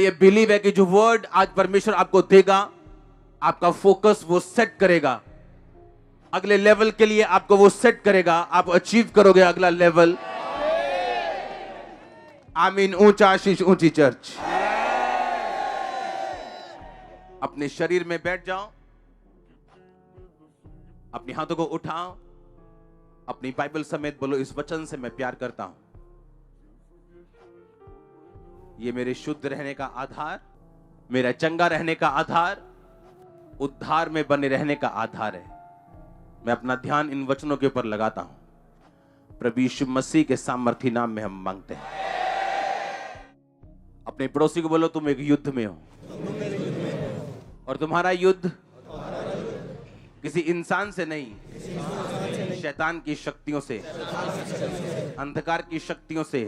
ये बिलीव है कि जो वर्ड आज परमेश्वर आपको देगा, आपका फोकस वो सेट करेगा, अगले लेवल के लिए आपको वो सेट करेगा, आप अचीव करोगे अगला लेवल। आमीन। ऊंचा आशीष, ऊंची चर्च। अपने शरीर में बैठ जाओ, अपने हाथों को उठाओ, अपनी बाइबल समेत बोलो, इस वचन से मैं प्यार करता हूं। ये मेरे शुद्ध रहने का आधार, मेरा चंगा रहने का आधार, उद्धार में बने रहने का आधार है। मैं अपना ध्यान इन वचनों के ऊपर लगाता हूं। प्रभु यीशु मसीह के सामर्थी नाम में हम मांगते हैं। अपने पड़ोसी को बोलो, तुम एक युद्ध में हो और तुम्हारा युद्ध किसी इंसान से नहीं, शैतान की शक्तियों से, अंधकार की शक्तियों से।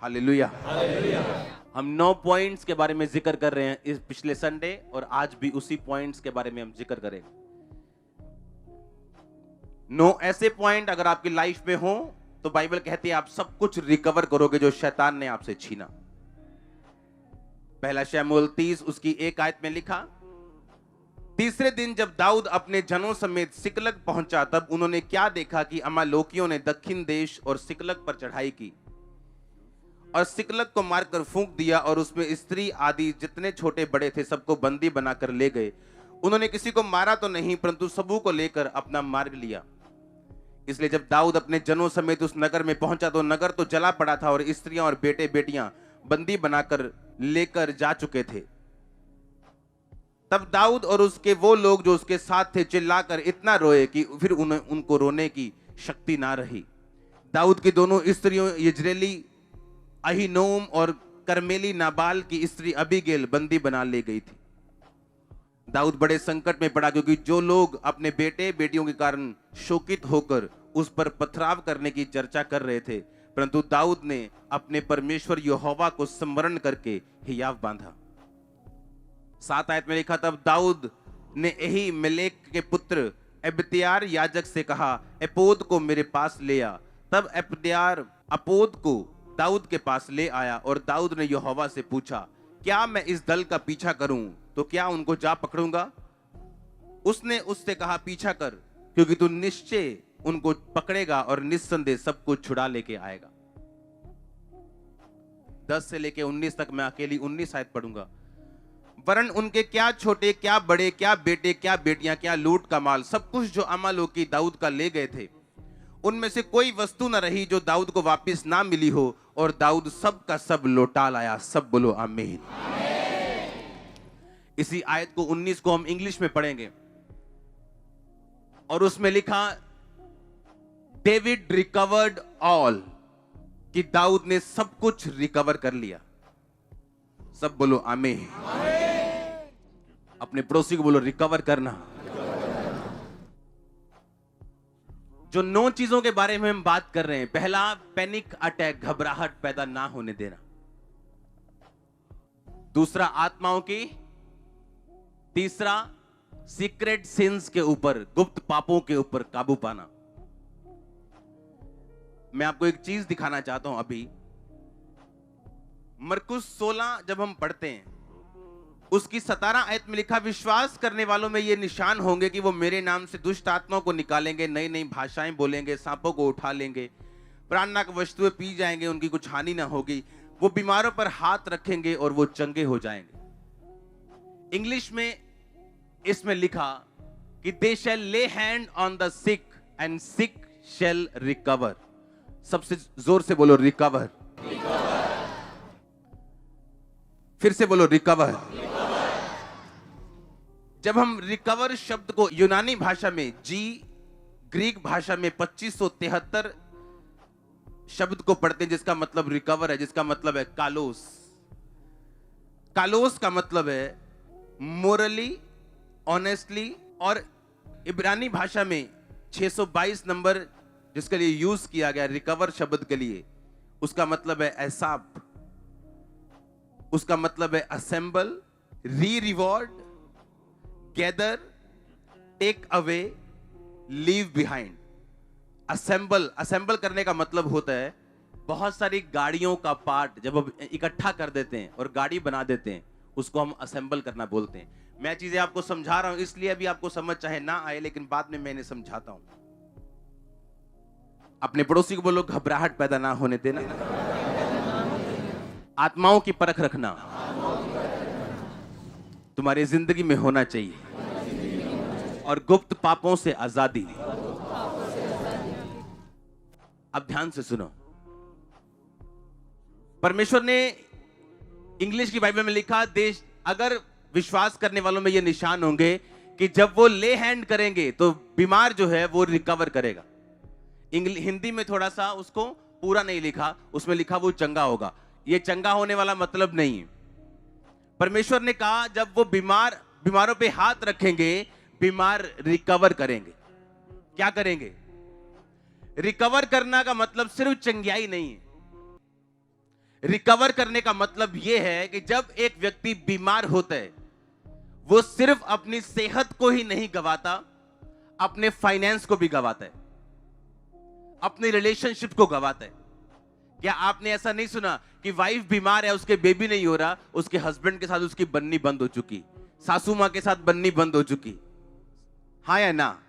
हालेलुया। हम 9 पॉइंट्स के बारे में जिक्र कर रहे हैं इस पिछले संडे, और आज भी उसी पॉइंट्स के बारे में हम जिक्र करेंगे। 9 ऐसे पॉइंट अगर आपकी लाइफ में हो तो बाइबल कहती है आप सब कुछ रिकवर करोगे जो शैतान ने आपसे छीना। पहला शमूएल 30 उसकी 1 आयत में लिखा, तीसरे दिन जब दाऊद अपने जनों समेत सिकलग पहुंचा, तब उन्होंने क्या देखा कि अमालेकियों ने दक्षिण देश और सिकलग पर चढ़ाई की और सिकलग को मारकर फूंक दिया, और उसमें स्त्री आदि जितने छोटे बड़े थे सबको बंदी बनाकर ले गए। उन्होंने किसी को मारा तो नहीं, परंतु सबू को लेकर अपना मार्ग लिया। इसलिए जब दाऊद अपने जनों समेत उस नगर में पहुंचा तो नगर तो जला पड़ा था और स्त्रियां और बेटे बेटियां बंदी बनाकर लेकर जा चुके थे। तब दाऊद और उसके वो लोग जो उसके साथ थे चिल्लाकर इतना रोए कि फिर उनको रोने की शक्ति ना रही। दाऊद की दोनों स्त्रियों यजरेली अहीनोम और कर्मेली नाबाल की स्त्री अबीगेल बंदी बना ले गई थी। दाऊद बड़े संकट में पड़ा, क्योंकि जो लोग अपने बेटे बेटियों के कारण शोकित होकर उस पर पथराव करने की चर्चा कर रहे थे, परंतु दाऊद ने अपने परमेश्वर यहोवा को स्मरण करके हियाव बांधा। 7 आयत में लिखा, तब दाऊद ने यही मेलेक के पुत्र एब्यातार याजक से कहा, एपोद को मेरे पास ले आ। तब एब्यातार अपोद को दाऊद के पास ले आया, और दाऊद ने यहोवा से पूछा, क्या मैं इस दल का पीछा करूं तो क्या उनको जा पकड़ूंगा? उसने उससे कहा, पीछा कर, क्योंकि तू निश्चय उनको पकड़ेगा और निस्संदेह सब कुछ छुड़ा लेके आएगा। 10 से लेके 19 तक मैं अकेली 19 आयत पढ़ूंगा। वरन उनके क्या छोटे क्या बड़े, क्या बेटे क्या बेटियां, क्या लूट का माल, सब कुछ जो अमालेकी दाऊद का ले गए थे, उनमें से कोई वस्तु न रही जो दाऊद को वापस ना मिली हो, और दाऊद सब का सब लौटा लाया। सब बोलो आमीन। इसी आयत को 19 को हम इंग्लिश में पढ़ेंगे, और उसमें लिखा, डेविड रिकवर्ड ऑल, कि दाऊद ने सब कुछ रिकवर कर लिया। सब बोलो आमीन। अपने पड़ोसी को बोलो, रिकवर करना। जो 9 चीजों के बारे में हम बात कर रहे हैं, पहला पैनिक अटैक, घबराहट पैदा ना होने देना। दूसरा आत्माओं की, तीसरा सीक्रेट सिंस के ऊपर, गुप्त पापों के ऊपर काबू पाना। मैं आपको एक चीज दिखाना चाहता हूं। अभी मरकुस 16 जब हम पढ़ते हैं, उसकी 17 आयत में लिखा, विश्वास करने वालों में ये निशान होंगे कि वो मेरे नाम से दुष्ट आत्माओं को निकालेंगे, नई नई भाषाएं बोलेंगे, सांपों को उठा लेंगे, प्राणनाक वस्तुएं पी जाएंगे, उनकी कुछ हानि ना होगी, वो बीमारों पर हाथ रखेंगे और वो चंगे हो जाएंगे। इंग्लिश में इसमें लिखा कि they shall lay hand on the sick and sick shall recover. सबसे जोर से बोलो, रिकवर। फिर से बोलो, रिकवर। जब हम रिकवर शब्द को यूनानी भाषा में ग्रीक भाषा में 2573 शब्द को पढ़ते हैं, जिसका मतलब रिकवर है, जिसका मतलब है कालोस। कालोस का मतलब है मोरली, ऑनेस्टली, और इब्रानी भाषा में 622 नंबर जिसके लिए यूज किया गया रिकवर शब्द के लिए, उसका मतलब है एसाप, उसका मतलब है assemble, reward, gather, take away, leave behind. Assemble करने का मतलब होता है बहुत सारी गाड़ियों का पार्ट जब हम इकट्ठा कर देते हैं और गाड़ी बना देते हैं, उसको हम असेंबल करना बोलते हैं। मैं चीजें आपको समझा रहा हूं इसलिए अभी आपको समझ चाहे ना आए, लेकिन बाद में मैंने समझाता हूं। अपने पड़ोसी को बोलो घबराहट पैदा ना होने देना। आत्माओं की परख रखना तुम्हारी जिंदगी में होना चाहिए, और गुप्त पापों से आजादी। अब ध्यान से सुनो, परमेश्वर ने इंग्लिश की बाइबल में लिखा, देश अगर विश्वास करने वालों में ये निशान होंगे कि जब वो ले हैंड करेंगे तो बीमार जो है वो रिकवर करेगा। हिंदी में थोड़ा सा उसको पूरा नहीं लिखा, उसमें लिखा वो चंगा होगा। ये चंगा होने वाला मतलब नहीं है। परमेश्वर ने कहा जब वो बीमारों पे हाथ रखेंगे, बीमार रिकवर करेंगे। क्या करेंगे? रिकवर करना का मतलब सिर्फ चंगियाई नहीं है। रिकवर करने का मतलब यह है कि जब एक व्यक्ति बीमार होता है, वो सिर्फ अपनी सेहत को ही नहीं गवाता, अपने फाइनेंस को भी गवाता है, अपने रिलेशनशिप को गवाता है। क्या आपने ऐसा नहीं सुना कि वाइफ बीमार है, उसके बेबी नहीं हो रहा, उसके हस्बैंड के साथ उसकी बननी बंद हो चुकी, सासू मां के साथ बननी बंद हो चुकी? हाँ या ना?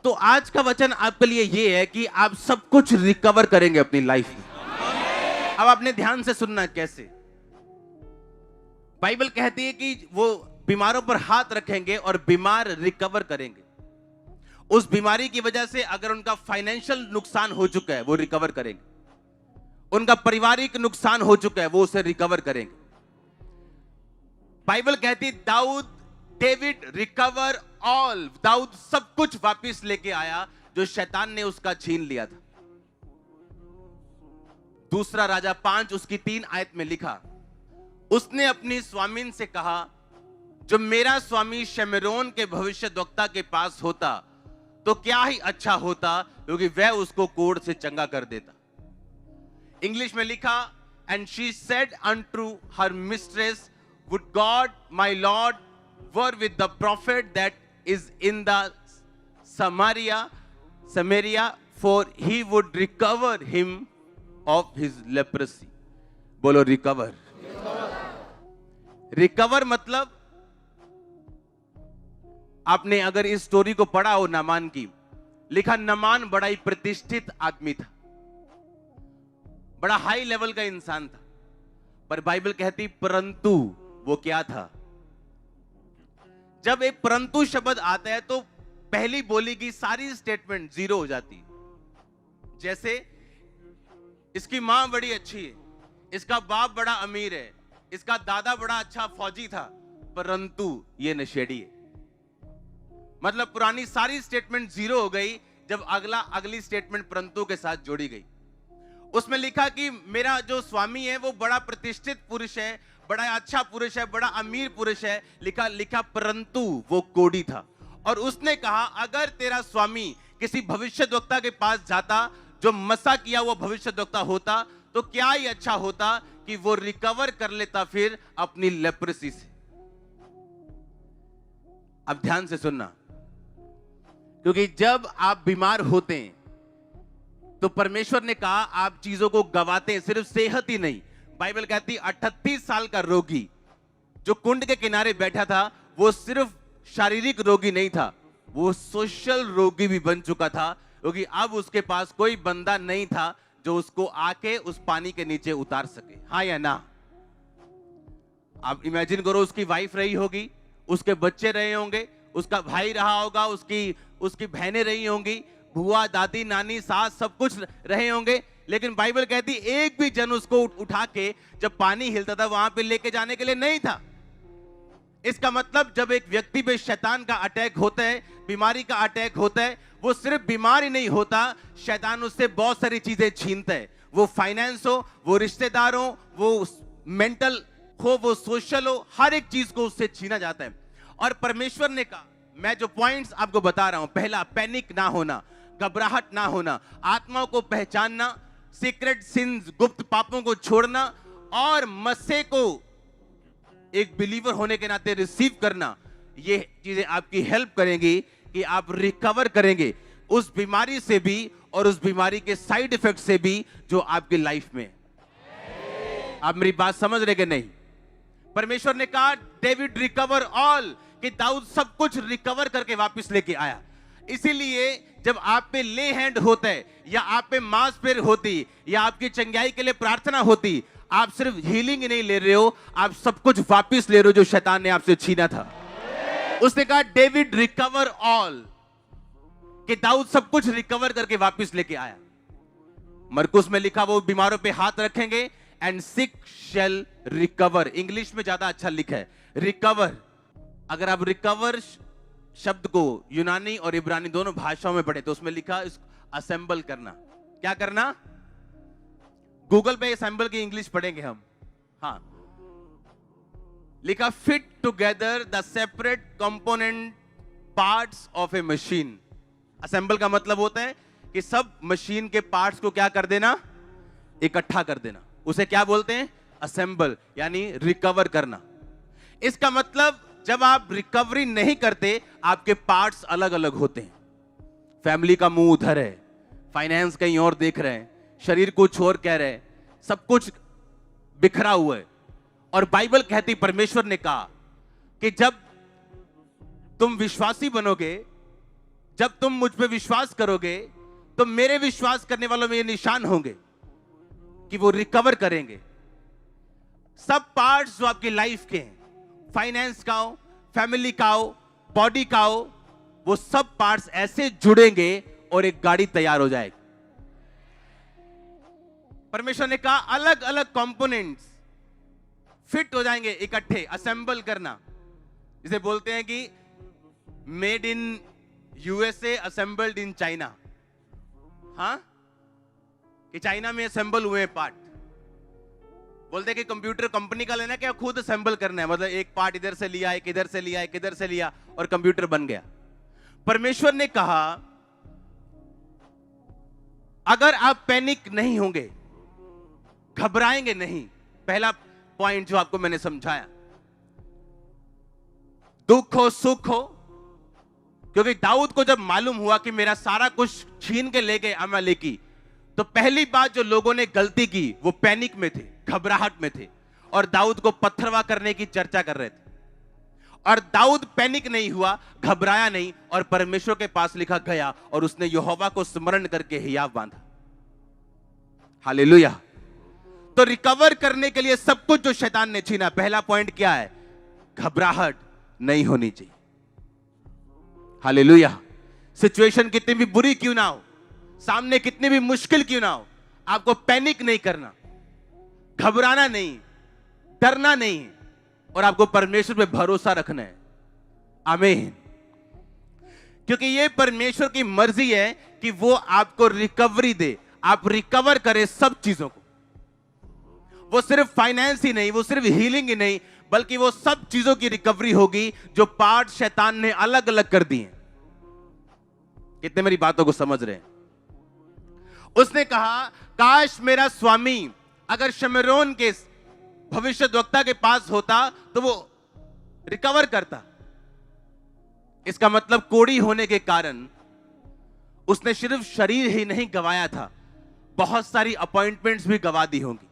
तो आज का वचन आपके लिए यह है कि आप सब कुछ रिकवर करेंगे अपनी लाइफ में। अब आपने ध्यान से सुनना कैसे। बाइबल कहती है कि वो बीमारों पर हाथ रखेंगे और बीमार रिकवर करेंगे। उस बीमारी की वजह से अगर उनका फाइनेंशियल नुकसान हो चुका है, वो रिकवर करेंगे। उनका पारिवारिक नुकसान हो चुका है, वो उसे रिकवर करेंगे। बाइबल कहती है डेविड रिकवर ऑल। दाऊद सब कुछ वापस लेके आया जो शैतान ने उसका छीन लिया था। दूसरा राजा 5 उसकी 3 आयत में लिखा, उसने अपनी स्वामीन से कहा, जो मेरा स्वामी शमरोन के भविष्यद्वक्ता के पास होता तो क्या ही अच्छा होता, क्योंकि वह उसको कोढ़ से चंगा कर देता। इंग्लिश में लिखा, and she said unto her mistress, would God my Lord were with the profit that is in the Samaria, for he would recover him of his leprosy. बोलो रिकवर। रिकवर मतलब, आपने अगर इस स्टोरी को पढ़ा हो नामान की, लिखा नामान बड़ा ही प्रतिष्ठित आदमी था, बड़ा हाई लेवल का इंसान था, पर बाइबल कहती परंतु वो क्या था। जब एक परंतु शब्द आता है तो पहली बोली की सारी स्टेटमेंट जीरो हो जाती है। जैसे इसकी मां बड़ी अच्छी है, इसका बाप बड़ा अमीर है, इसका दादा बड़ा अच्छा फौजी था, परंतु ये नशेड़ी है। मतलब पुरानी सारी स्टेटमेंट जीरो हो गई जब अगली स्टेटमेंट परंतु के साथ जोड़ी गई। उसमें लिखा कि मेरा जो स्वामी है वो बड़ा प्रतिष्ठित पुरुष है, बड़ा अच्छा पुरुष है, बड़ा अमीर पुरुष है। लिखा परंतु वो कोढ़ी था। और उसने कहा अगर तेरा स्वामी किसी भविष्यद्वक्ता के पास जाता जो मसा किया हुआ भविष्यद्वक्ता होता तो क्या ही अच्छा होता कि वो रिकवर कर लेता फिर अपनी लेप्रेसी से। अब ध्यान से सुनना, क्योंकि जब आप बीमार होते हैं तो परमेश्वर ने कहा आप चीजों को गवाते हैं, सिर्फ सेहत ही नहीं। बाइबल कहती 38 साल का रोगी जो कुंड के किनारे बैठा था, वो सिर्फ शारीरिक रोगी नहीं था, वो सोशल रोगी भी बन चुका था, क्योंकि अब उसके पास कोई बंदा नहीं था जो उसको आके उस पानी के नीचे उतार सके। हाँ या ना? आप इमेजिन करो, उसकी वाइफ रही होगी, उसके बच्चे रहे होंगे, उसका भाई रहा होगा, उसकी बहनें रही होंगी, बुआ, दादी, नानी, सास, सब कुछ रहे होंगे, लेकिन बाइबल कहती एक भी जन उसको उठा के जब पानी हिलता था वहां पे लेके जाने के लिए नहीं था। इसका मतलब जब एक व्यक्ति पे शैतान का अटैक होता है, बीमारी का अटैक होता है, वो सिर्फ बीमार ही नहीं होता, शैतान उससे बहुत सारी चीजें छीनता है। वो फाइनेंस हो, वो रिश्तेदार हो, वो मेंटल हो, वो सोशल हो, हर एक चीज को उससे छीना जाता है। और परमेश्वर ने कहा, मैं जो पॉइंट्स आपको बता रहा हूं, पहला पैनिक ना होना, घबराहट ना होना, आत्माओं को पहचानना, सीक्रेट सिंस, गुप्त पापों को छोड़ना, और मस्से को एक बिलीवर होने के नाते रिसीव करना, ये चीजें आपकी हेल्प करेंगी कि आप रिकवर करेंगे उस बीमारी से भी और उस बीमारी के साइड इफेक्ट से भी जो आपकी लाइफ में है। आप मेरी बात समझ रहे कि नहीं? परमेश्वर ने कहा डेविड रिकवर ऑल, कि दाऊद सब कुछ रिकवर करके वापस लेके आया। इसीलिए जब आप पे ले हैंड होता है, या आप पे मांस पेर होती, या आपकी चंगाई के लिए प्रार्थना होती, आप सिर्फ हीलिंग ही नहीं ले रहे हो, आप सब कुछ वापस ले रहे हो जो शैतान ने आपसे छीना था। उसने कहा डेविड रिकवर ऑल, कि दाऊद सब कुछ रिकवर करके वापस लेके आया। मरकुस में लिखा वो बीमारों पे हाथ रखेंगे and sick shall recover. English में ज्यादा अच्छा लिखा है रिकवर। अगर आप रिकवर शब्द को यूनानी और इब्रानी दोनों भाषाओं में पढ़े तो उसमें लिखा असेंबल करना। क्या करना? गूगल पे असेंबल की इंग्लिश पढ़ेंगे हम। हाँ, लिखा fit together the separate component parts of A machine. Assemble का मतलब होता है कि सब मशीन के पार्ट्स को क्या कर देना? इकट्ठा कर देना। उसे क्या बोलते हैं? असेंबल, यानी रिकवर करना। इसका मतलब जब आप रिकवरी नहीं करते, आपके पार्ट्स अलग अलग होते हैं। फैमिली का मुंह उधर है, फाइनेंस कहीं और देख रहे हैं, शरीर कुछ और कह रहे हैं, सब कुछ बिखरा हुआ है। और बाइबल कहती, परमेश्वर ने कहा कि जब तुम विश्वासी बनोगे, जब तुम मुझ पे विश्वास करोगे, तो मेरे विश्वास करने वालों में ये निशान होंगे कि वो रिकवर करेंगे। सब पार्ट्स जो आपकी लाइफ के हैं, फाइनेंस का हो, फैमिली का हो, बॉडी का हो, वो सब पार्ट्स ऐसे जुड़ेंगे और एक गाड़ी तैयार हो जाएगी। परमेश्वर ने कहा अलग अलग कंपोनेंट्स फिट हो जाएंगे, इकट्ठे असेंबल करना। जिसे बोलते हैं कि made in USA assembled in China. हाँ, कि चाइना में असेंबल हुए पार्ट। बोलते हैं कि कंप्यूटर कंपनी का लेना, क्या खुद असेंबल करना है, मतलब एक पार्ट इधर से लिया, एक इधर से लिया, एक इधर से लिया और कंप्यूटर बन गया। परमेश्वर ने कहा अगर आप पैनिक नहीं होंगे, घबराएंगे नहीं, पहला पॉइंट जो आपको मैंने समझाया, दुख हो सुख हो, क्योंकि दाऊद को जब मालूम हुआ कि मेरा सारा कुछ छीन के ले गए अमालेकी, तो पहली बात जो लोगों ने गलती की वो पैनिक में थे, घबराहट में थे और दाऊद को पत्थरवा करने की चर्चा कर रहे थे। और दाऊद पैनिक नहीं हुआ, घबराया नहीं और परमेश्वर के पास लिखा गया और उसने यहोवा को स्मरण करके हियाव बांधा। हालेलुया। तो रिकवर करने के लिए सब कुछ जो शैतान ने छीना, पहला पॉइंट क्या है? घबराहट नहीं होनी चाहिए। हालेलुया। सिचुएशन कितनी भी बुरी क्यों ना हो, सामने कितनी भी मुश्किल क्यों ना हो, आपको पैनिक नहीं करना, घबराना नहीं, डरना नहीं, और आपको परमेश्वर पे भरोसा रखना है। आमीन। क्योंकि ये परमेश्वर की मर्जी है कि वो आपको रिकवरी दे, आप रिकवर करें सब चीजों को। वो सिर्फ फाइनेंस ही नहीं, वो सिर्फ हीलिंग ही नहीं, बल्कि वो सब चीजों की रिकवरी होगी जो पार्ट शैतान ने अलग अलग कर दिए। कितने मेरी बातों को समझ रहे हैं? उसने कहा काश मेरा स्वामी अगर शमरोन के भविष्यद्वक्ता के पास होता तो वो रिकवर करता। इसका मतलब कोढ़ी होने के कारण उसने सिर्फ शरीर ही नहीं गंवाया था, बहुत सारी अपॉइंटमेंट्स भी गंवा दी होंगी।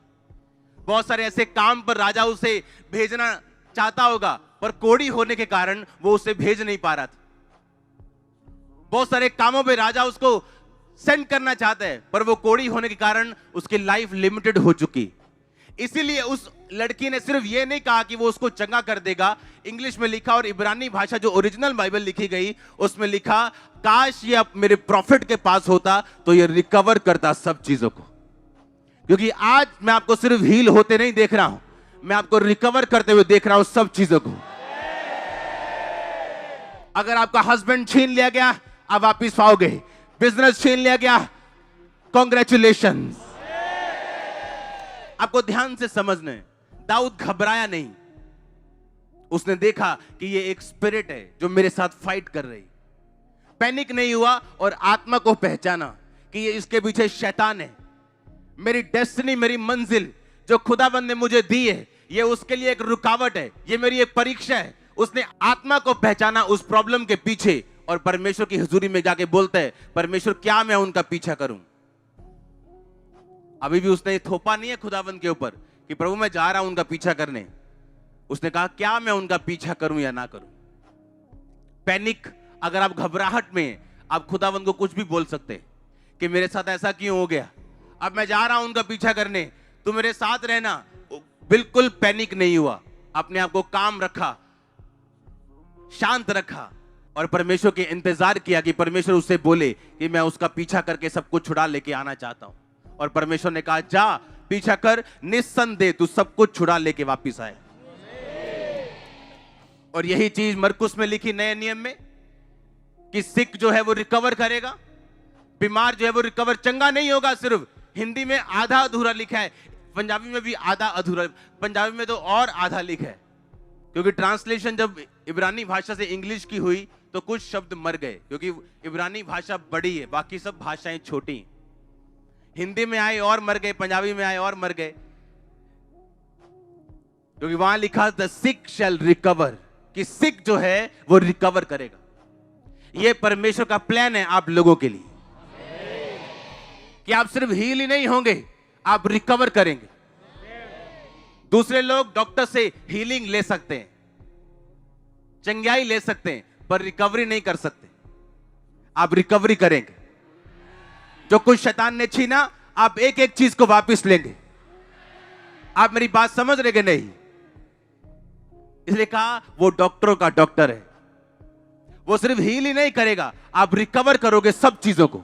बहुत सारे ऐसे काम पर राजा उसे भेजना चाहता होगा, पर कोढ़ी होने के कारण वो उसे भेज नहीं पा रहा था। बहुत सारे कामों पे राजा उसको सेंड करना चाहता है, पर वो कोढ़ी होने के कारण उसकी लाइफ लिमिटेड हो चुकी। इसीलिए उस लड़की ने सिर्फ ये नहीं कहा कि वो उसको चंगा कर देगा। इंग्लिश में लिखा और इब्रानी भाषा जो ओरिजिनल बाइबल लिखी गई उसमें लिखा काश ये मेरे प्रॉफिट के पास होता तो ये रिकवर करता सब चीजों को। क्योंकि आज मैं आपको सिर्फ हील होते नहीं देख रहा हूं, मैं आपको रिकवर करते हुए देख रहा हूं सब चीजों को। अगर आपका हस्बैंड छीन लिया गया, आप वापिस पाओगे। बिजनेस छीन लिया गया, कॉन्ग्रेचुलेशन। आपको ध्यान से समझना है, दाऊद घबराया नहीं। उसने देखा कि ये एक स्पिरिट है जो मेरे साथ फाइट कर रही। पैनिक नहीं हुआ और आत्मा को पहचाना कि ये इसके पीछे शैतान है। मेरी डेस्टिनी, मेरी मंजिल जो खुदाबंद ने मुझे दी है, ये उसके लिए एक रुकावट है, ये मेरी एक परीक्षा है। उसने आत्मा को पहचाना उस प्रॉब्लम के पीछे और परमेश्वर की हुजूरी में जाके बोलता है, परमेश्वर क्या मैं उनका पीछा करूं? अभी भी उसने थोपा नहीं है खुदावंद के ऊपर कि प्रभु मैं जा रहा हूं उनका पीछा करने। उसने कहा क्या मैं उनका पीछा करूं या ना करूं? पैनिक, अगर आप घबराहट में, आप खुदावंद को कुछ भी बोल सकते हैं कि मेरे साथ ऐसा क्यों हो गया, अब मैं जा रहा हूं उनका पीछा करने, तू मेरे साथ रहना। बिल्कुल पैनिक नहीं हुआ, अपने आप को काम रखा, शांत रखा और परमेश्वर के इंतजार किया कि परमेश्वर उससे बोले कि मैं उसका पीछा करके सब कुछ छुड़ा लेके आना चाहता हूं। और परमेश्वर ने कहा जा पीछा कर, निस्संदेह तू सब कुछ छुड़ा लेके वापिस आए। और यही चीज मरकुस में लिखी नए नियम में कि सिक जो है वो रिकवर करेगा, बीमार जो है वो रिकवर, चंगा नहीं होगा। सिर्फ हिंदी में आधा अधूरा लिखा है, पंजाबी में भी आधा अधूरा, पंजाबी में तो और आधा लिखा है, क्योंकि ट्रांसलेशन जब इब्रानी भाषा से इंग्लिश की हुई तो कुछ शब्द मर गए, क्योंकि इब्रानी भाषा बड़ी है, बाकी सब भाषाएं छोटी हैं। हिंदी में आए और मर गए, पंजाबी में आए और मर गए, क्योंकि वहां लिखा द सिक शैल रिकवर, कि सिक जो है वो रिकवर करेगा। ये परमेश्वर का प्लान है आप लोगों के लिए कि आप सिर्फ हील ही नहीं होंगे, आप रिकवर करेंगे। दूसरे लोग डॉक्टर से हीलिंग ले सकते हैं, चंगाई ले सकते हैं, पर रिकवरी नहीं कर सकते। आप रिकवरी करेंगे। जो कुछ शैतान ने छीना, आप एक एक चीज को वापस लेंगे। आप मेरी बात समझ रहे कि नहीं? इसलिए कहा वो डॉक्टरों का डॉक्टर है, वो सिर्फ हील ही नहीं करेगा, आप रिकवर करोगे सब चीजों को।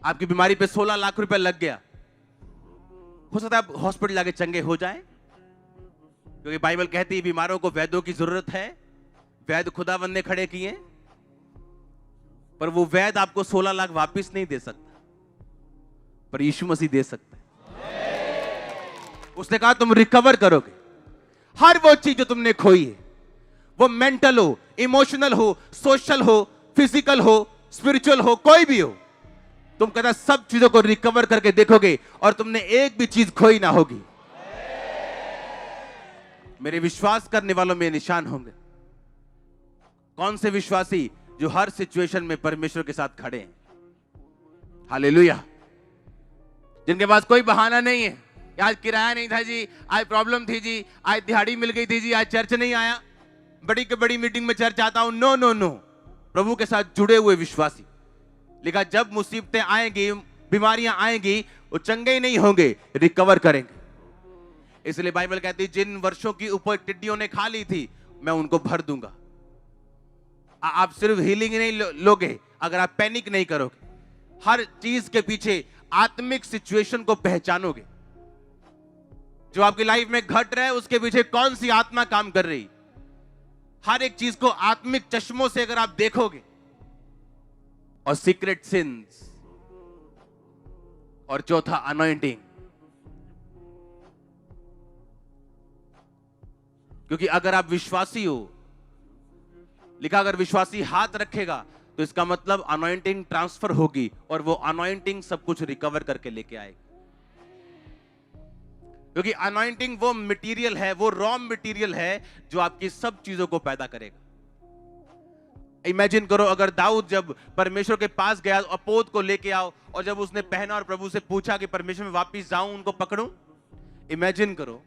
आपकी बीमारी पे 16 लाख रुपए लग गया, हो सकता है आप हॉस्पिटल जाके चंगे हो जाएं, क्योंकि बाइबल कहती है बीमारों को वैद्यों की जरूरत है। वैद्य खुदावंद ने खड़े किए, पर वो वैद्य आपको 16 लाख वापिस नहीं दे सकता, पर यीशु मसीह दे सकता है। उसने कहा तुम रिकवर करोगे हर वो चीज जो तुमने खोई है, वो मेंटल हो, इमोशनल हो, सोशल हो, फिजिकल हो, स्पिरिचुअल हो, कोई भी हो, तुम कहता सब चीजों को रिकवर करके देखोगे और तुमने एक भी चीज खोई ना होगी। मेरे विश्वास करने वालों में निशान होंगे। कौन से विश्वासी जो हर सिचुएशन में परमेश्वर के साथ खड़े हैं? हालेलुया। जिनके पास कोई बहाना नहीं है, आज किराया नहीं था जी, आज प्रॉब्लम थी जी, आज दिहाड़ी मिल गई थी जी, आज चर्च नहीं आया, बड़ी के बड़ी मीटिंग में चर्च आता हूं। नो नो नो, प्रभु के साथ जुड़े हुए विश्वासी। लिखा जब मुसीबतें आएंगी, बीमारियां आएंगी, वो चंगे ही नहीं होंगे, रिकवर करेंगे। इसलिए बाइबल कहती है जिन वर्षों की उपज टिड्डियों ने खा ली थी, मैं उनको भर दूंगा। आप सिर्फ हीलिंग ही नहीं लोगे अगर आप पैनिक नहीं करोगे, हर चीज के पीछे आत्मिक सिचुएशन को पहचानोगे। जो आपकी लाइफ में घट रहा है उसके पीछे कौन सी आत्मा काम कर रही, हर एक चीज को आत्मिक चश्मों से अगर आप देखोगे। और सीक्रेट सिंस, और चौथा अनॉइंटिंग, क्योंकि अगर आप विश्वासी हो, लिखा अगर विश्वासी हाथ रखेगा तो इसका मतलब अनॉइंटिंग ट्रांसफर होगी और वो अनॉइंटिंग सब कुछ रिकवर करके लेके आएगी। क्योंकि अनॉइंटिंग वो मटेरियल है, वो रॉ मटेरियल है जो आपकी सब चीजों को पैदा करेगा। इमेजिन करो अगर दाऊद जब परमेश्वर के पास गया, अपोद को लेके आओ, और जब उसने पहना और प्रभु से पूछा कि परमेश्वर में वापस जाऊं, उनको पकड़ूं। इमेजिन करो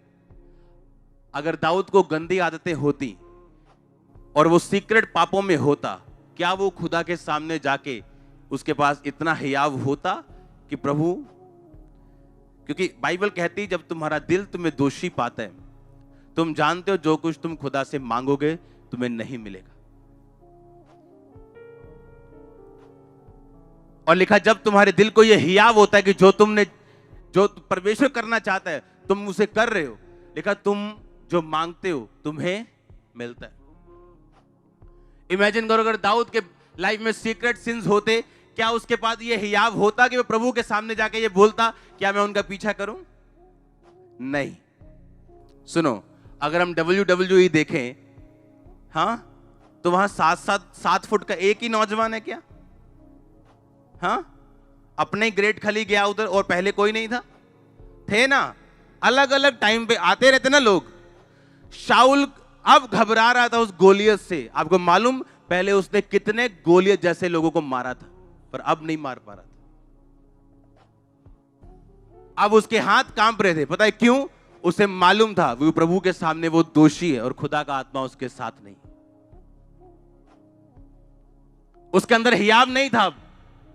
अगर दाऊद को गंदी आदतें होती और वो सीक्रेट पापों में होता, क्या वो खुदा के सामने जाके उसके पास इतना हियाव होता कि प्रभु, क्योंकि बाइबल कहती है जब तुम्हारा दिल तुम्हें दोषी पाता है, तुम जानते हो जो कुछ तुम खुदा से मांगोगे तुम्हें नहीं मिलेगा। और लिखा जब तुम्हारे दिल को यह हियाव होता है कि जो परमेश्वर करना चाहता है तुम उसे कर रहे हो, लिखा तुम जो मांगते हो तुम्हें मिलता है। इमेजिन करो अगर दाऊद के लाइफ में सीक्रेट सिंस होते, क्या उसके पास ये हियाव होता कि वो प्रभु के सामने जाके ये बोलता क्या मैं उनका पीछा करूं? नहीं। सुनो, अगर हम WWE देखें, हाँ, तो वहां 7 फुट का एक ही नौजवान है क्या? हाँ, अपने ग्रेट खली गया उधर और पहले कोई नहीं था? थे ना, अलग अलग टाइम पे आते रहते ना लोग। शाऊल अब घबरा रहा था उस गोलियत से, आपको मालूम, पहले उसने कितने गोलियत जैसे लोगों को मारा था, पर अब नहीं मार पा रहा था। अब उसके हाथ कांप रहे थे। पता है क्यों? उसे मालूम था वो प्रभु के सामने वो दोषी है और खुदा का आत्मा उसके साथ नहीं। उसके अंदर हियाव नहीं था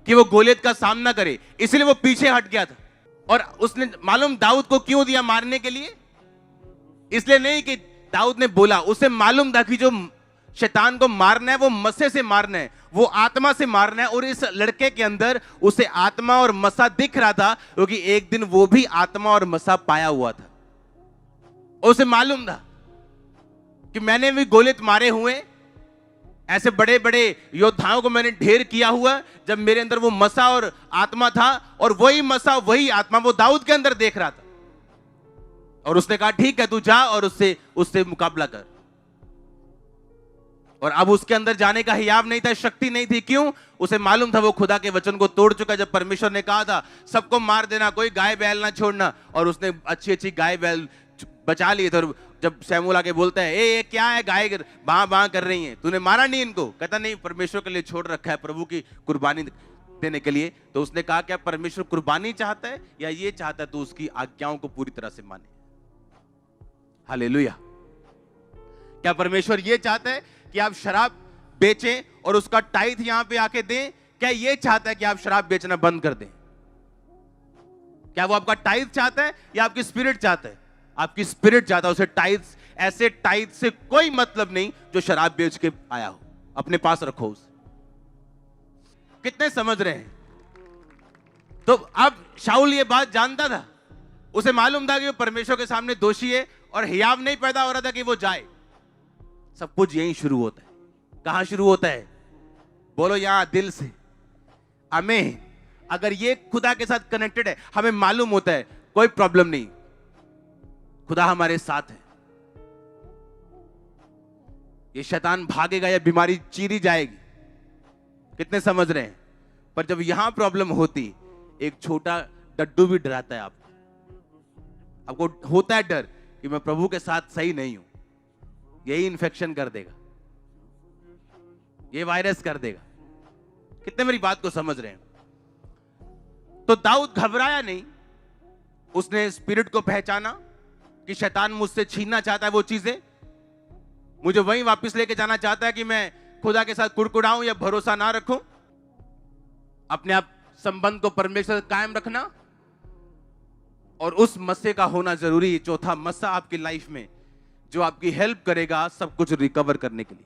कि वो गोलियत का सामना करे, इसलिए वो पीछे हट गया था। और उसने मालूम दाऊद को क्यों दिया मारने के लिए? इसलिए नहीं कि दाऊद ने बोला, उसे मालूम था कि जो शैतान को मारना है वो मसे से मारना है, वो आत्मा से मारना है। और इस लड़के के अंदर उसे आत्मा और मसा दिख रहा था, क्योंकि एक दिन वो भी आत्मा और मसा पाया हुआ था। उसे मालूम था कि मैंने भी गोलियत मारे हुए, ऐसे बड़े बड़े योद्धाओं को मैंने ढेर किया हुआ, जब मेरे अंदर वो मसा और आत्मा था। और वही मसा वही आत्मा वो दाऊद के अंदर देख रहा था। और उसने कहा ठीक है, तू जा और उससे मुकाबला कर। और अब उसके अंदर जाने का हियाव नहीं था, शक्ति नहीं थी। क्यों? उसे मालूम था वो खुदा के वचन को तोड़ चुका। जब परमेश्वर ने कहा था सबको मार देना, कोई गाय बैल ना छोड़ना, और उसने अच्छी अच्छी गाय बैल बचा लिए थे। और जब शमूएल आके बोलता है, ए क्या है, गाय बां बां कर रही हैं, तूने मारा नहीं इनको? कहता नहीं, परमेश्वर के लिए छोड़ रखा है, प्रभु की कुर्बानी देने के लिए। तो उसने कहा क्या परमेश्वर कुर्बानी चाहता है या ये चाहता है तू उसकी आज्ञाओं को पूरी तरह से माने? हालेलुया। क्या परमेश्वर ये चाहता है कि आप शराब बेचें और उसका टाइथ यहां पे आके दें? क्या ये चाहता है कि आप शराब बेचना बंद कर दें? क्या वो आपका टाइथ चाहता है या आपकी स्पिरिट चाहता है? आपकी स्पिरिट चाहता है। उसे टाइथ, ऐसे टाइथ से कोई मतलब नहीं जो शराब बेच के आया हो, अपने पास रखो उसे। कितने समझ रहे हैं? तो अब शाऊल ये बात जानता था, उसे मालूम था कि वो परमेश्वर के सामने दोषी है, और हियाव नहीं पैदा हो रहा था कि वो जाए। सब कुछ यहीं शुरू होता है। कहां शुरू होता है? बोलो यहां, दिल से। हमें अगर ये खुदा के साथ कनेक्टेड है, हमें मालूम होता है कोई प्रॉब्लम नहीं, खुदा हमारे साथ है। ये शैतान भागेगा या बीमारी चीरी जाएगी। कितने समझ रहे हैं? पर जब यहां प्रॉब्लम होती, एक छोटा डड्डू भी डराता है आपको होता है डर कि मैं प्रभु के साथ सही नहीं हूं, यही इन्फेक्शन कर देगा, ये वायरस कर देगा। कितने मेरी बात को समझ रहे हैं? तो दाऊद घबराया नहीं, उसने स्पिरिट को पहचाना कि शैतान मुझसे छीनना चाहता है वो चीजें, मुझे वहीं वापस लेके जाना चाहता है कि मैं खुदा के साथ कुड़कुड़ाऊं या भरोसा ना रखूं। अपने आप संबंध को परमेश्वर से कायम रखना, और उस मस्से का होना जरूरी है। चौथा मस्सा आपकी लाइफ में जो आपकी हेल्प करेगा सब कुछ रिकवर करने के लिए।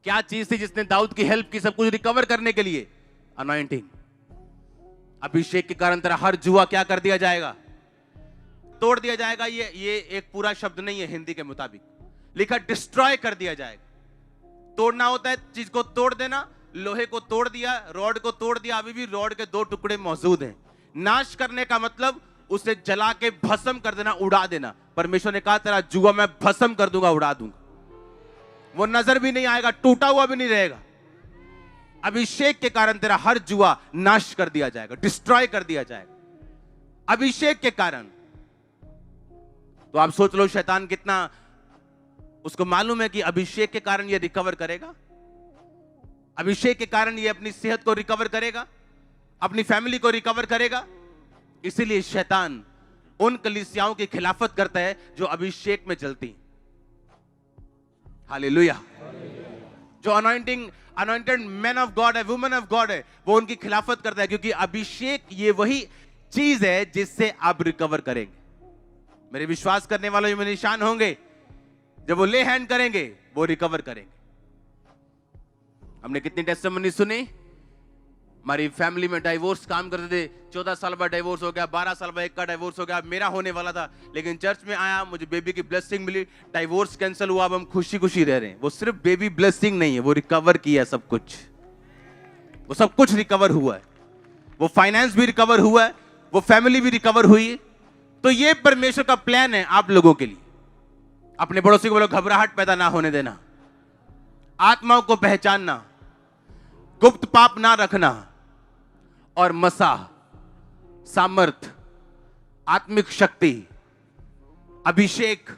क्या चीज थी जिसने दाऊद की हेल्प की सब कुछ रिकवर करने के लिए? अनॉइंटिंग। अभिषेक के कारण तेरा हर जुआ क्या कर दिया जाएगा? तोड़ दिया जाएगा। ये एक पूरा शब्द नहीं है हिंदी के मुताबिक, लिखा डिस्ट्रॉय कर दिया जाएगा। तोड़ना होता है चीज को तोड़ देना। लोहे को तोड़ दिया, रॉड को तोड़ दिया, अभी भी रॉड के 2 टुकड़े मौजूद हैं। नाश करने का मतलब उसे जला के भस्म कर देना, उड़ा देना। परमेश्वर ने कहा तेरा जुआ मैं भस्म कर दूंगा, उड़ा दूंगा, वो नजर भी नहीं आएगा, टूटा हुआ भी नहीं रहेगा। अभिषेक के कारण तेरा हर जुआ नाश कर दिया जाएगा, डिस्ट्रॉय कर दिया जाएगा अभिषेक के कारण। तो आप सोच लो शैतान कितना, उसको मालूम है कि अभिषेक के कारण ये रिकवर करेगा, अभिषेक के कारण ये अपनी सेहत को रिकवर करेगा, अपनी फैमिली को रिकवर करेगा। इसीलिए शैतान उन कलीसियाओं की खिलाफत करता है जो अभिषेक में चलती। हालेलुया। जो अनॉइंटेड मैन ऑफ गॉड है, वुमेन ऑफ गॉड है, वो उनकी खिलाफत करता है, क्योंकि अभिषेक ये वही चीज है जिससे आप रिकवर करेंगे। मेरे विश्वास करने वालों में निशान होंगे, जब वो ले हैंड करेंगे वो रिकवर करेंगे। हमने कितनी टेस्टिमनी सुनी। हमारी फैमिली में डाइवोर्स काम करते थे, 14 साल बाद डाइवोर्स हो गया, 12 साल बाद एक का डाइवोर्स हो गया। मेरा होने वाला था, लेकिन चर्च में आया, मुझे बेबी की ब्लेसिंग मिली, डाइवोर्स कैंसिल हुआ, अब हम खुशी खुशी रह रहे हैं। वो सिर्फ बेबी ब्लेसिंग नहीं है, वो रिकवर किया सब कुछ, वो सब कुछ रिकवर हुआ है। वो फाइनेंस भी रिकवर हुआ है, वो फैमिली भी रिकवर हुई है। तो ये परमेश्वर का प्लान है आप लोगों के लिए। अपने पड़ोसी को बोलो घबराहट पैदा ना होने देना, आत्माओं को पहचानना, गुप्त पाप ना रखना, और मसा, सामर्थ, आत्मिक शक्ति, अभिषेक,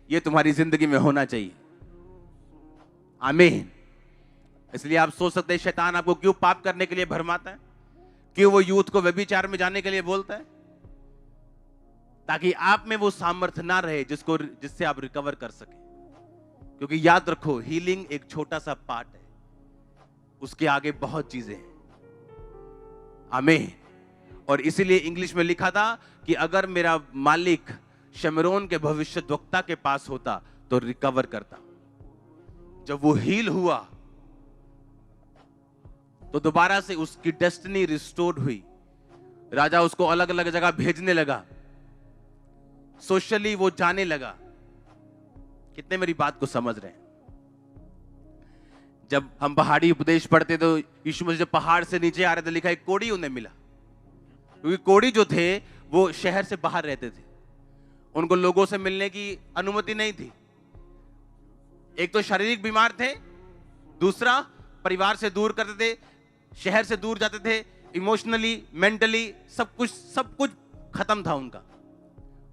ये तुम्हारी जिंदगी में होना चाहिए। आमीन। इसलिए आप सोच सकते हैं शैतान आपको क्यों पाप करने के लिए भरमाता है, क्यों वो यूथ को व्यभिचार में जाने के लिए बोलता है, ताकि आप में वो सामर्थ्य ना रहे जिससे आप रिकवर कर सके। क्योंकि याद रखो, हीलिंग एक छोटा सा पार्ट है, उसके आगे बहुत चीजें हैं। आमीन। और इसीलिए इंग्लिश में लिखा था कि अगर मेरा मालिक शमरोन के भविष्यद्वक्ता के पास होता तो रिकवर करता। जब वो हील हुआ तो दोबारा से उसकी डेस्टिनी रिस्टोर्ड हुई। राजा उसको अलग अलग जगह भेजने लगा, सोशली वो जाने लगा। कितने मेरी बात को समझ रहे हैं? जब हम पहाड़ी उपदेश पढ़ते तो यीशु मसीह जब पहाड़ से नीचे आ रहे थे, लिखा एक कोढ़ी उन्हें मिला, क्योंकि कोढ़ी जो थे वो शहर से बाहर रहते थे, उनको लोगों से मिलने की अनुमति नहीं थी। एक तो शारीरिक बीमार थे, दूसरा परिवार से दूर करते थे, शहर से दूर जाते थे, इमोशनली मेंटली सब कुछ खत्म था उनका।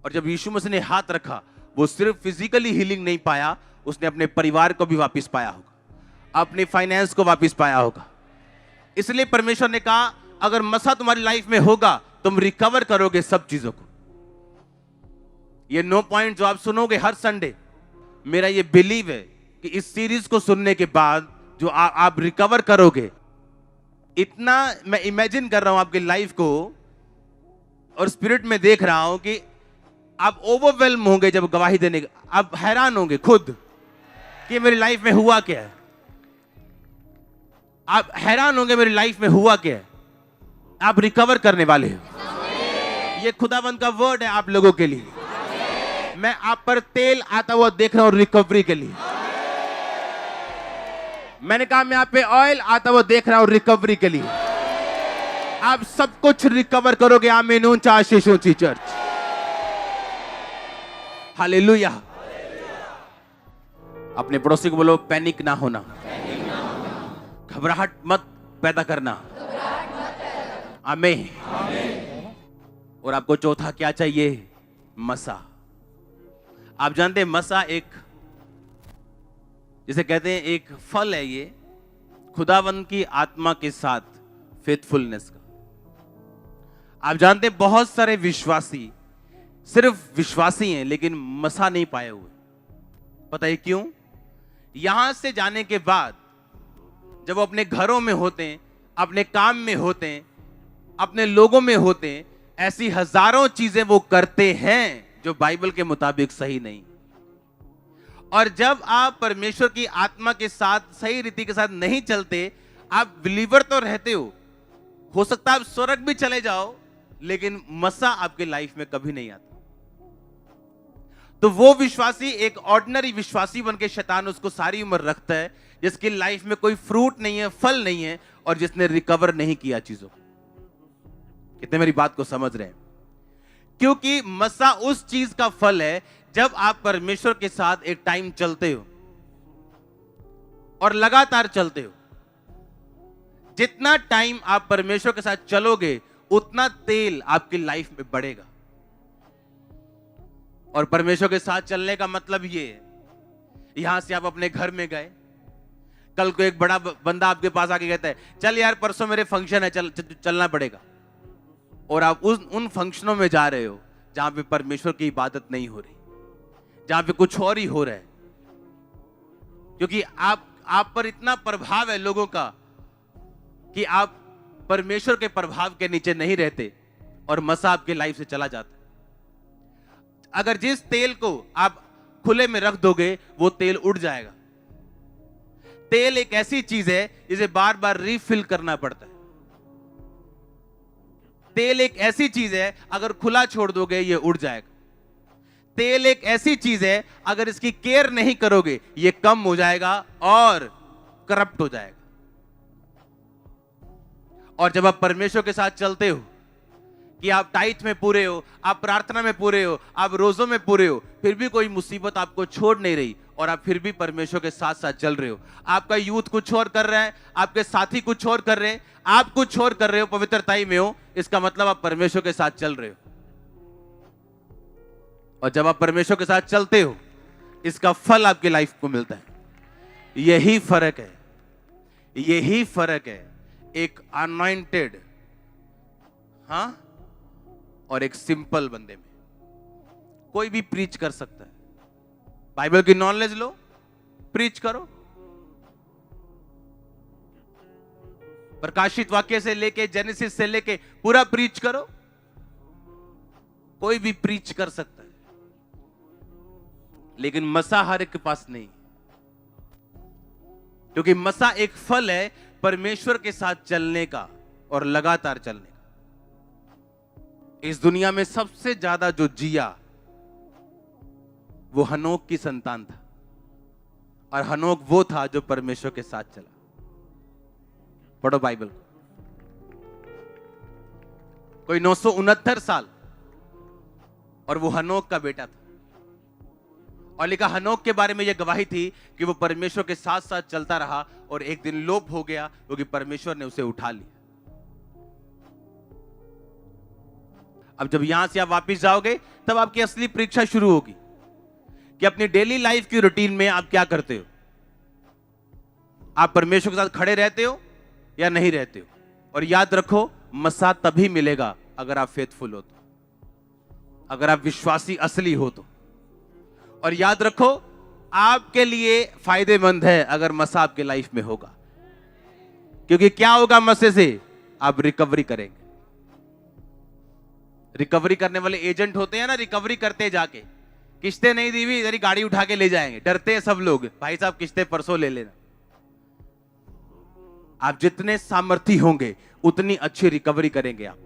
और जब यीशु मसीह ने हाथ रखा, वो सिर्फ फिजिकली हीलिंग नहीं पाया, उसने अपने परिवार को भी वापस पाया होगा, अपनी फाइनेंस को वापस पाया होगा। इसलिए परमेश्वर ने कहा अगर मसा तुम्हारी लाइफ में होगा तुम रिकवर करोगे सब चीजों को। ये 9 पॉइंट जो आप सुनोगे हर संडे, मेरा ये बिलीव है कि इस सीरीज को सुनने के बाद जो आप रिकवर करोगे। इतना मैं इमेजिन कर रहा हूं आपकी लाइफ को और स्पिरिट में देख रहा हूं कि आप ओवरवेल्म होंगे जब गवाही देने के, आप हैरान होंगे खुद कि मेरी लाइफ में हुआ क्या है। आप हैरान होंगे मेरी लाइफ में हुआ क्या है। आप रिकवर करने वाले हो। ये खुदाबंद का वर्ड है आप लोगों के लिए। मैं आप पर तेल आता हुआ देख रहा हूं रिकवरी के लिए। मैंने कहा मैं आप पे ऑयल आता हुआ देख रहा हूं रिकवरी के लिए। आप सब कुछ रिकवर करोगे। आमीन। ऊंचा आशीष ऊंची चर्च। हालेलुया। अपने पड़ोसी को बोलो पैनिक ना होना, घबराहट मत पैदा करना। आमीन। और आपको चौथा क्या चाहिए? मसा। आप जानते हैं मसा एक, जिसे कहते हैं एक फल है, ये खुदावंद की आत्मा के साथ फेथफुलनेस का। आप जानते हैं बहुत सारे विश्वासी सिर्फ विश्वासी हैं लेकिन मसा नहीं पाए हुए। पता है क्यों? यहां से जाने के बाद जब वो अपने घरों में होते हैं, अपने काम में होते हैं, अपने लोगों में होते हैं, ऐसी हजारों चीजें वो करते हैं जो बाइबल के मुताबिक सही नहीं। और जब आप परमेश्वर की आत्मा के साथ सही रीति के साथ नहीं चलते, आप बिलीवर तो रहते हो सकता है आप स्वर्ग भी चले जाओ, लेकिन मसा आपके लाइफ में कभी नहीं आता। तो वो विश्वासी एक ऑर्डिनरी विश्वासी बनके शैतान उसको सारी उम्र रखता है, जिसकी लाइफ में कोई फ्रूट नहीं है, फल नहीं है, और जिसने रिकवर नहीं किया चीजों। कितने मेरी बात को समझ रहे हैं? क्योंकि मसा उस चीज का फल है जब आप परमेश्वर के साथ एक टाइम चलते हो और लगातार चलते हो। जितना टाइम आप परमेश्वर के साथ चलोगे उतना तेल आपकी लाइफ में बढ़ेगा। और परमेश्वर के साथ चलने का मतलब ये है, यहां से आप अपने घर में गए, कल को एक बड़ा बंदा आपके पास आके कहता है चल यार परसों मेरे फंक्शन है, चलना पड़ेगा, और आप उन फंक्शनों में जा रहे हो जहां पे परमेश्वर की इबादत नहीं हो रही, जहां पे कुछ और ही हो रहा है। क्योंकि आप पर इतना प्रभाव है लोगों का कि आप परमेश्वर के प्रभाव के नीचे नहीं रहते और मसा आपके लाइफ से चला जाता है। अगर जिस तेल को आप खुले में रख दोगे वो तेल उड़ जाएगा। तेल एक ऐसी चीज है जिसे बार बार रिफिल करना पड़ता है। तेल एक ऐसी चीज है अगर खुला छोड़ दोगे ये उड़ जाएगा। तेल एक ऐसी चीज है अगर इसकी केयर नहीं करोगे ये कम हो जाएगा और करप्ट हो जाएगा। और जब आप परमेश्वर के साथ चलते हो कि आप टाइट में पूरे हो, आप प्रार्थना में पूरे हो, आप रोजों में पूरे हो, फिर भी कोई मुसीबत आपको छोड़ नहीं रही और आप फिर भी परमेश्वर के साथ साथ चल रहे हो। आपका यूथ कुछ और कर रहा है, आपके साथी कुछ और कर रहे हैं, आप कुछ और कर रहे हो, पवित्रताई में हो, इसका मतलब आप परमेश्वर के साथ चल रहे हो। और जब आप परमेश्वर के साथ चलते हो इसका फल आपकी लाइफ को मिलता है। यही फर्क है, यही फर्क है एक अनॉइंटेड और एक सिंपल बंदे में। कोई भी प्रीच कर सकता है, बाइबल की नॉलेज लो, प्रीच करो, प्रकाशित वाक्य से लेके जेनेसिस से लेके पूरा प्रीच करो। कोई भी प्रीच कर सकता है, लेकिन मसा हर एक के पास नहीं, क्योंकि मसा एक फल है परमेश्वर के साथ चलने का और लगातार चलने का। इस दुनिया में सबसे ज्यादा जो जिया वो हनोक की संतान था, और हनोक वो था जो परमेश्वर के साथ चला। पढ़ो बाइबल को। कोई 969 साल, और वो हनोक का बेटा था, और लिखा हनोक के बारे में यह गवाही थी कि वो परमेश्वर के साथ साथ चलता रहा और एक दिन लोप हो गया क्योंकि परमेश्वर ने उसे उठा लिया। अब जब यहां से आप वापस जाओगे तब आपकी असली परीक्षा शुरू होगी कि अपनी डेली लाइफ की रूटीन में आप क्या करते हो। आप परमेश्वर के साथ खड़े रहते हो या नहीं रहते हो। और याद रखो, मसा तभी मिलेगा अगर आप फेथफुल हो तो, अगर आप विश्वासी असली हो तो। और याद रखो, आपके लिए फायदेमंद है अगर मसा आपके लाइफ में होगा, क्योंकि क्या होगा मसे से? आप रिकवरी करेंगे। रिकवरी करने वाले एजेंट होते हैं ना, रिकवरी करते जाके, किस्तें नहीं दी हुई इधर ही गाड़ी उठा के ले जाएंगे। डरते हैं सब लोग, भाई साहब किस्तें परसों ले लेना। आप जितने सामर्थी होंगे उतनी अच्छी रिकवरी करेंगे आप।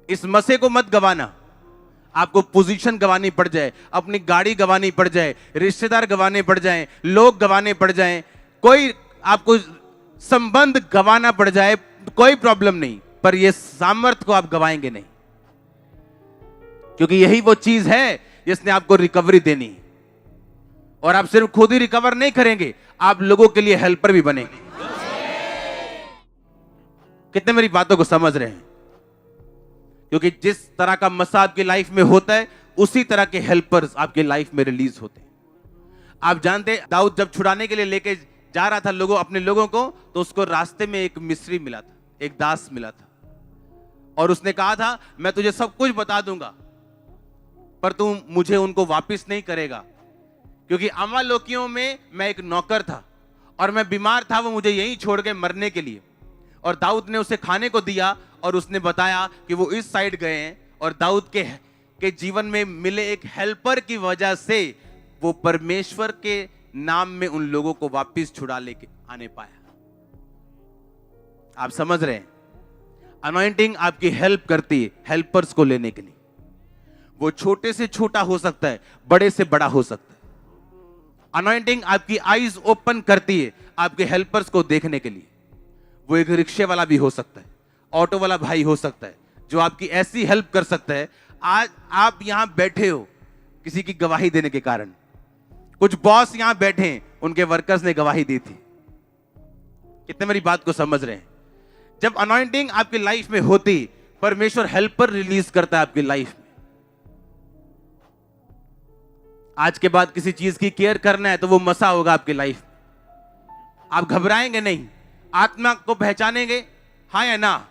इस मसे को मत गवाना। आपको पोजीशन गवानी पड़ जाए, अपनी गाड़ी गवानी पड़ जाए, रिश्तेदार गवाने पड़ जाए, लोग गवाने पड़ जाए, कोई आपको संबंध गवाना पड़ जाए, कोई प्रॉब्लम नहीं, पर यह सामर्थ को आप गवाएंगे नहीं, क्योंकि यही वो चीज है जिसने आपको रिकवरी देनी। और आप सिर्फ खुद ही रिकवर नहीं करेंगे, आप लोगों के लिए हेल्पर भी बनेंगे। कितने मेरी बातों को समझ रहे हैं? क्योंकि जिस तरह का मसा आपकी लाइफ में होता है, उसी तरह के हेल्पर्स आपकी लाइफ में रिलीज होते हैं। आप जानते हैं, दाऊद जब छुड़ाने के लिए लेके जा रहा था अपने लोगों को, तो उसको रास्ते में एक मिस्री मिला था, एक दास मिला था, और उसने कहा था मैं तुझे सब कुछ बता दूंगा, पर तू मुझे उनको वापस नहीं करेगा, क्योंकि अमालेकियों में मैं एक नौकर था और मैं बीमार था, वो मुझे यहीं छोड़ के मरने के लिए। और दाऊद ने उसे खाने को दिया और उसने बताया कि वो इस साइड गए हैं, और दाऊद के जीवन में मिले एक हेल्पर की वजह से वो परमेश्वर के नाम में उन लोगों को वापस छुड़ा लेके आने पाया। आप समझ रहे हैं? अनॉइंटिंग आपकी हेल्प करती है हेल्पर्स को लेने के लिए। वो छोटे से छोटा हो सकता है, बड़े से बड़ा हो सकता है। अनॉइंटिंग आपकी आईज ओपन करती है आपके हेल्पर्स को देखने के लिए। वो एक रिक्शे वाला भी हो सकता है, ऑटो वाला भाई हो सकता है, जो आपकी ऐसी हेल्प कर सकता है। आज आप यहां बैठे हो किसी की गवाही देने के कारण। कुछ बॉस यहां बैठे हैं, उनके वर्कर्स ने गवाही दी थी। कितने मेरी बात को समझ रहे हैं? जब अनॉइंटिंग आपकी लाइफ में होती, परमेश्वर हेल्पर रिलीज करता है आपकी लाइफ में। आज के बाद किसी चीज की केयर करना है तो वो मसा होगा आपकी लाइफ में। आप घबराएंगे नहीं, आत्मा को पहचानेंगे, हाँ या ना,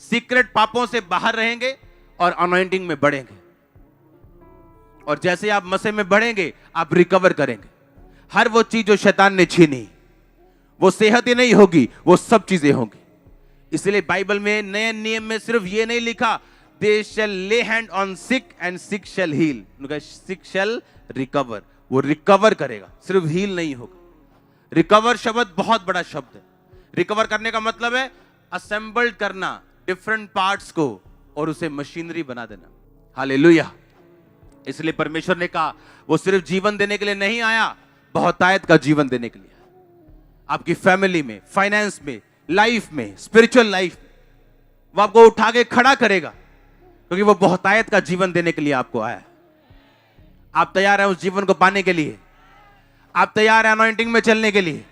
सीक्रेट पापों से बाहर रहेंगे और अनॉइंटिंग में बढ़ेंगे। और जैसे आप मसे में बढ़ेंगे, आप रिकवर करेंगे। हर वो चीज जो शैतान ने छीनी, वो सेहत ही नहीं होगी, वो सब चीजें होंगी। इसलिए बाइबल में नए नियम में सिर्फ ये नहीं लिखा they shall lay hand on sick and sick shall heal, sick shall recover. वो रिकवर करेगा, सिर्फ हील नहीं होगा। रिकवर शब्द बहुत बड़ा शब्द है। रिकवर करने का मतलब है असेंबल्ड करना डिफरेंट पार्ट्स को और उसे मशीनरी बना देना। हालेलुया। इसलिए परमेश्वर ने कहा वो सिर्फ जीवन देने के लिए नहीं आया, बहुतायत का जीवन देने के लिए। आपकी फैमिली में, फाइनेंस में, लाइफ में, स्पिरिचुअल लाइफ में वो आपको उठा के खड़ा करेगा, क्योंकि वो बहुतायत का जीवन देने के लिए आपको आया है। आप तैयार हैं उस जीवन को पाने के लिए? आप तैयार हैं अनॉइंटिंग में चलने के लिए?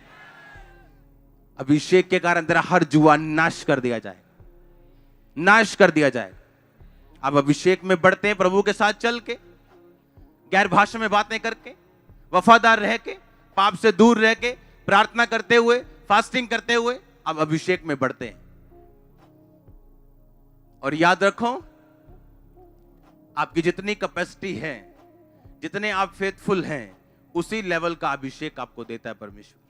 अभिषेक के कारण तेरा हर जुआ नाश कर दिया जाए, नाश कर दिया जाए। आप अभिषेक में बढ़ते हैं प्रभु के साथ चल के, गैर भाषा में बातें करके, वफादार रह के, पाप से दूर रह के प्रार्थना करते हुए, फास्टिंग करते हुए अब अभिषेक में बढ़ते हैं। और याद रखो, आपकी जितनी कैपेसिटी है, जितने आप फेथफुल हैं, उसी लेवल का अभिषेक आपको देता है परमेश्वर।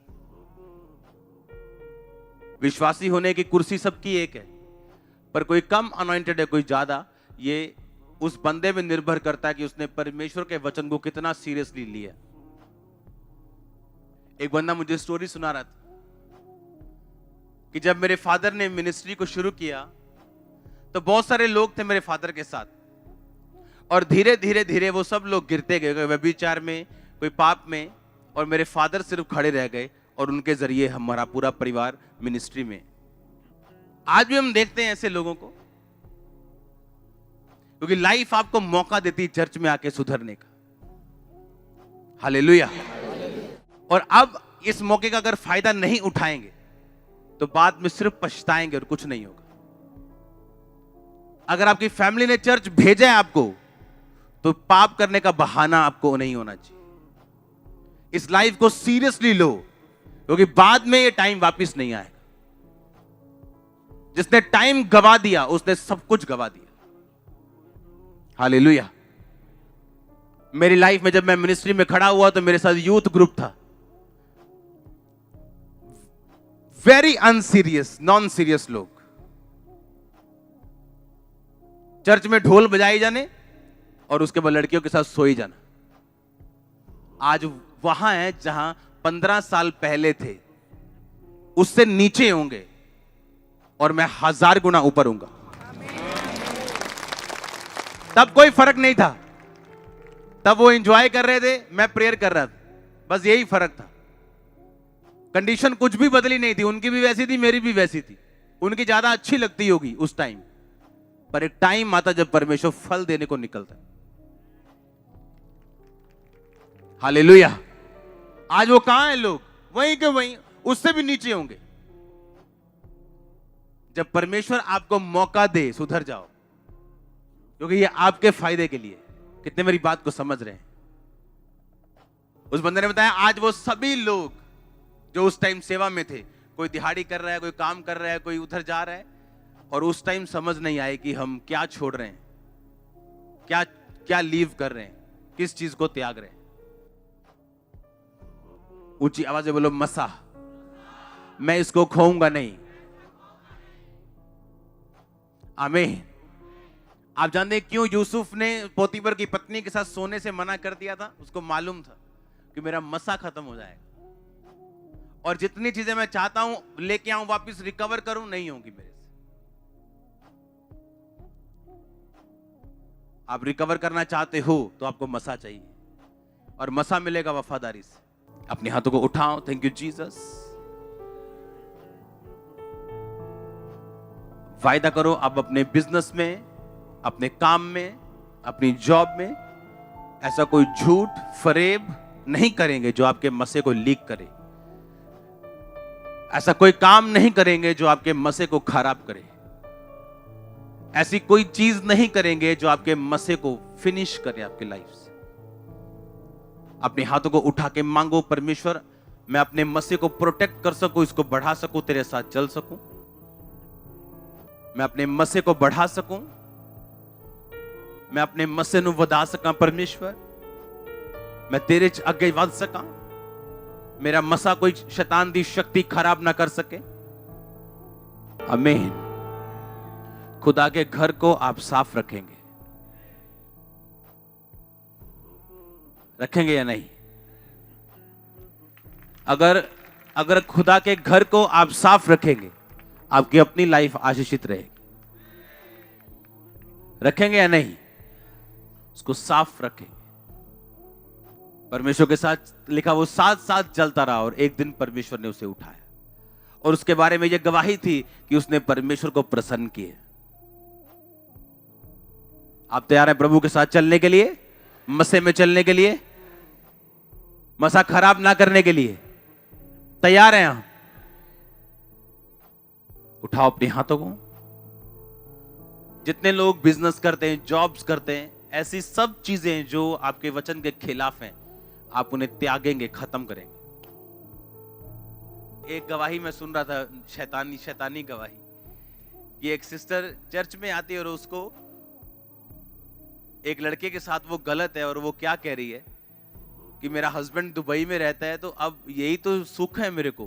विश्वासी होने की कुर्सी सबकी एक है, पर कोई कम अनॉइंटेड है, कोई ज्यादा। ये उस बंदे में निर्भर करता है कि उसने परमेश्वर के वचन को कितना सीरियसली लिया। एक बंदा मुझे स्टोरी सुना रहा था कि जब मेरे फादर ने मिनिस्ट्री को शुरू किया तो बहुत सारे लोग थे मेरे फादर के साथ, और धीरे धीरे धीरे वो सब लोग गिरते गए, कोई व्यभिचार में, कोई पाप में, और मेरे फादर सिर्फ खड़े रह गए, और उनके जरिए हमारा पूरा परिवार मिनिस्ट्री में। आज भी हम देखते हैं ऐसे लोगों को, क्योंकि लाइफ आपको मौका देती है चर्च में आके सुधरने का। हालेलुया। और अब इस मौके का अगर फायदा नहीं उठाएंगे तो बाद में सिर्फ पछताएंगे और कुछ नहीं होगा। अगर आपकी फैमिली ने चर्च भेजा है आपको, तो पाप करने का बहाना आपको नहीं होना चाहिए। इस लाइफ को सीरियसली लो, क्योंकि बाद में ये टाइम वापस नहीं आएगा। जिसने टाइम गवा दिया उसने सब कुछ गवा दिया। हालेलुया। मेरी लाइफ में जब मैं मिनिस्ट्री में खड़ा हुआ तो मेरे साथ यूथ ग्रुप था, वेरी अनसीरियस, नॉन सीरियस लोग। चर्च में ढोल बजाई जाने और उसके बाद लड़कियों के साथ सोई जाना। आज वहां है जहां 15 साल पहले थे, उससे नीचे होंगे, और मैं 1000 गुना ऊपर हूंगा। तब कोई फर्क नहीं था, तब वो एंजॉय कर रहे थे, मैं प्रेयर कर रहा था, बस यही फर्क था। कंडीशन कुछ भी बदली नहीं थी, उनकी भी वैसी थी, मेरी भी वैसी थी। उनकी ज्यादा अच्छी लगती होगी उस टाइम, पर एक टाइम आता जब परमेश्वर फल देने को निकलता है। हालेलुया। आज वो कहां हैं लोग? वहीं के वहीं, उससे भी नीचे होंगे। जब परमेश्वर आपको मौका दे, सुधर जाओ, क्योंकि ये आपके फायदे के लिए। कितने मेरी बात को समझ रहे हैं? उस बंदे ने बताया, आज वो सभी लोग जो उस टाइम सेवा में थे, कोई दिहाड़ी कर रहा है, कोई काम कर रहा है, कोई उधर जा रहा है, और उस टाइम समझ नहीं आए कि हम क्या छोड़ रहे हैं, क्या क्या लीव कर रहे हैं, किस चीज को त्याग रहे हैं। ऊंची आवाज में बोलो, मसा, मैं इसको खोऊंगा नहीं। आमीन। आप जानते हैं क्यों यूसुफ ने पोतीफर की पत्नी के साथ सोने से मना कर दिया था? उसको मालूम था कि मेरा मसा खत्म हो जाएगा, और जितनी चीजें मैं चाहता हूं लेके आऊं, वापस रिकवर करूं, नहीं होंगी मेरे से। आप रिकवर करना चाहते हो तो आपको मसा चाहिए, और मसा मिलेगा वफादारी से। अपने हाथों को उठाओ। Thank you Jesus. वायदा करो, आप अपने बिजनेस में, अपने काम में, अपनी जॉब में ऐसा कोई झूठ फरेब नहीं करेंगे जो आपके मसे को लीक करे। ऐसा कोई काम नहीं करेंगे जो आपके मसे को खराब करे। ऐसी कोई चीज नहीं करेंगे जो आपके मसे को फिनिश करे आपकी लाइफ से। अपने हाथों को उठा के मांगो, परमेश्वर मैं अपने मसे को प्रोटेक्ट कर सकूं, इसको बढ़ा सकूं, तेरे साथ चल सकूं। मैं अपने मसे को बढ़ा सकूं, मैं अपने मसे ਨੂੰ ਵਧਾ सका। परमेश्वर मैं तेरे च अगे वध सका। मेरा मसा कोई शैतान दी शक्ति खराब ना कर सके। आमीन। खुदा के घर को आप साफ रखेंगे, रखेंगे या नहीं? अगर खुदा के घर को आप साफ रखेंगे, आपकी अपनी लाइफ आशीषित रहेगी। रखेंगे या नहीं? उसको साफ रखेंगे। परमेश्वर के साथ लिखा, वो साथ साथ चलता रहा और एक दिन परमेश्वर ने उसे उठाया, और उसके बारे में यह गवाही थी कि उसने परमेश्वर को प्रसन्न किया। आप तैयार हैं प्रभु के साथ चलने के लिए, मसे में चलने के लिए, मसा खराब ना करने के लिए? तैयार हैं? उठाओ अपने हाथों को। जितने लोग बिजनेस करते हैं, जॉब्स करते हैं, ऐसी सब चीजें जो आपके वचन के खिलाफ हैं, आप उन्हें त्यागेंगे, खत्म करेंगे। एक गवाही मैं सुन रहा था, शैतानी गवाही, कि एक सिस्टर चर्च में आती है और उसको एक लड़के के साथ वो गलत है, और वो क्या कह रही है कि मेरा हस्बैंड दुबई में रहता है, तो अब यही तो सुख है मेरे को।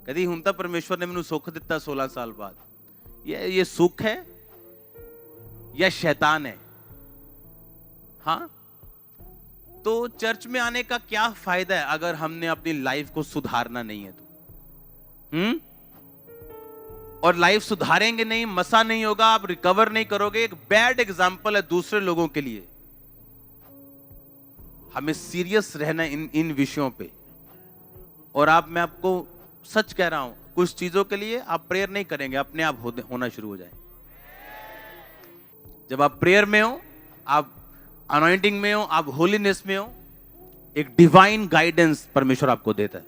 कभी हुन तो परमेश्वर ने मैनू सुख दिता 16 साल बाद, ये सुख है या शैतान है? हाँ, तो चर्च में आने का क्या फायदा है अगर हमने अपनी लाइफ को सुधारना नहीं है तो? और लाइफ सुधारेंगे नहीं, मसा नहीं होगा, आप रिकवर नहीं करोगे। एक बैड एग्जांपल है दूसरे लोगों के लिए। हमें सीरियस रहना इन विषयों पे। और मैं आपको सच कह रहा हूं, कुछ चीजों के लिए आप प्रेयर नहीं करेंगे, अपने आप होना शुरू हो जाए। जब आप प्रेयर में हो, आप अनॉइंटिंग में हो, आप होलीनेस में हो, एक डिवाइन गाइडेंस परमेश्वर आपको देता है।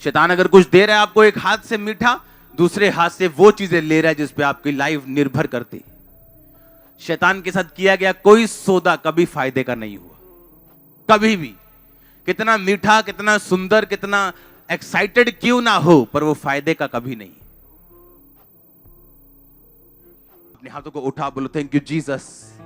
शैतान अगर कुछ दे रहा है आपको, एक हाथ से मीठा, दूसरे हाथ से वो चीजें ले रहा है जिस पे आपकी लाइफ निर्भर करती। शैतान के साथ किया गया कोई सौदा कभी फायदे का नहीं हुआ, कभी भी। कितना मीठा, कितना सुंदर, कितना एक्साइटेड क्यों ना हो, पर वो फायदे का कभी नहीं। अपने हाथों को उठा, बोलो थैंक यू जीसस।